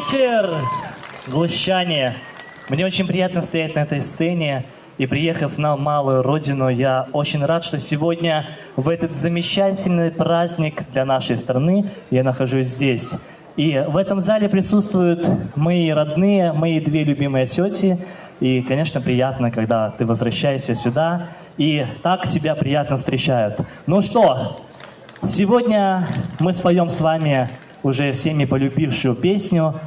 вечер, глущане! Мне очень приятно стоять на этой сцене. И приехав на малую родину, я очень рад, что сегодня в этот замечательный праздник для нашей страны я нахожусь здесь. И в этом зале присутствуют мои родные, мои две любимые тети. И, конечно, приятно, когда ты возвращаешься сюда, и так тебя приятно встречают. Ну что, сегодня мы споем с вами уже всеми полюбившую песню,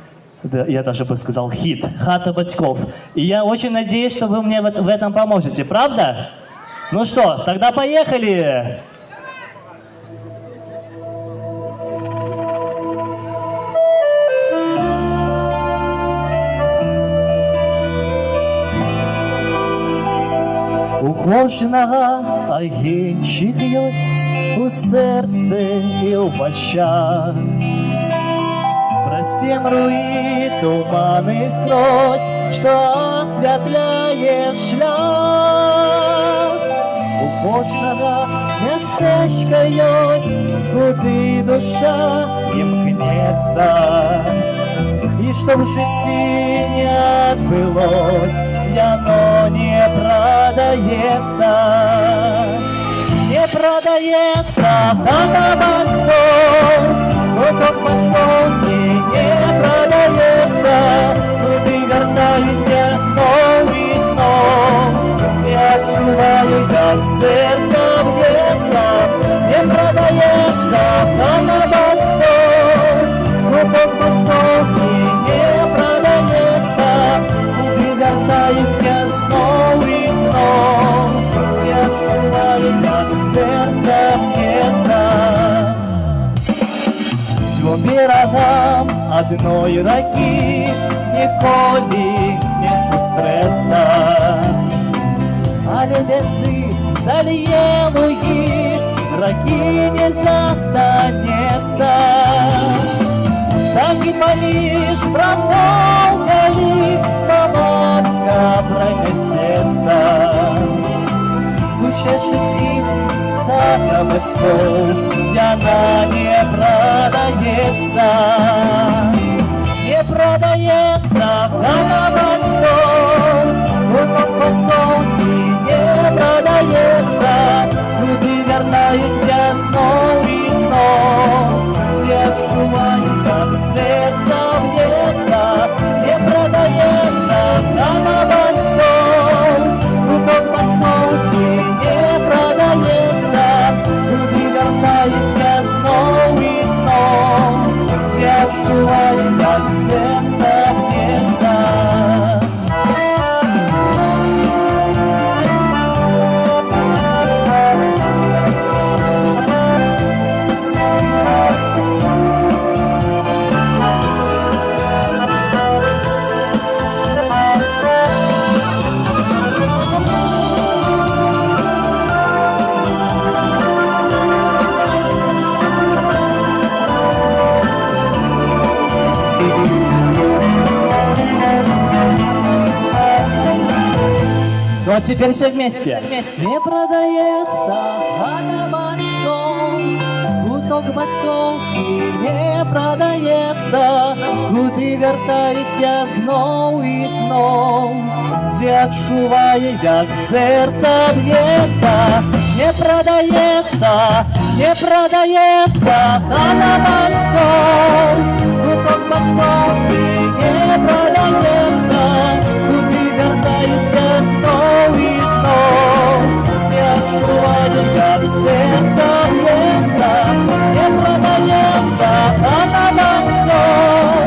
я даже бы сказал хит, «Хата батьков». И я очень надеюсь, что вы мне в этом поможете, правда? Ну что, тогда поехали! У кожного агенчик есть у серце і у очах. Простемруи туманы скрозь, что освятляет шлях. У кожного местечко есть, куды душа имкнется. И что в житті не отбылось, оно не продается. Не продается хата батьков, куток московский не продается. Туди вертаюся знов і знов, я відчуваю, як серце б'ється. Не продається хата батьков, куток московский не продається. Туди вертаюся знов і знов, я відчуваю, як серце б'ється. Двом берегам одной реки ніколи не сустреться, але бесы залье луги, реки не застанется. Так и поміж промолвками молодка пронесется. Случившись их хата батьков, она не продается. Не продается хата батьков, куток московский не продается. Туди вертаюся знов і знов, я відчуваю, як серце б'ється. Не продається хата батьков, куток московский не продається. Туди вертаюся знов і знов, я відчуваю, як серце б'ється. Ну а теперь все вместе. Не продается хата батьков, куток батьковский не продается. Куди вертаюся знов і знов, я відчуваю, як серце б'ється. Не продається, не продається хата батьков, куток батьковский не продається. Куди вертаюся знов і знов, я відчуваю, як серце б'ється. Не продається хата батьков,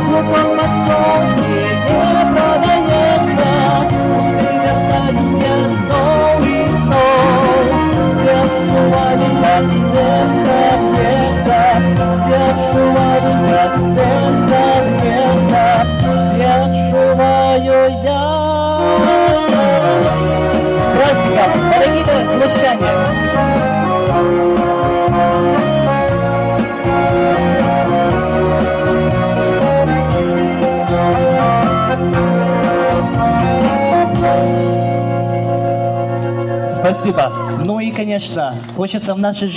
куток московський не продається. Куди вертаюся знов і знов, я відчуваю, як серце б'ється. Я відчуваю, як серце б'ється. Я відчуваю, як... С праздником, дорогие глущане! Спасибо. Ну и, конечно, хочется в нашей жизни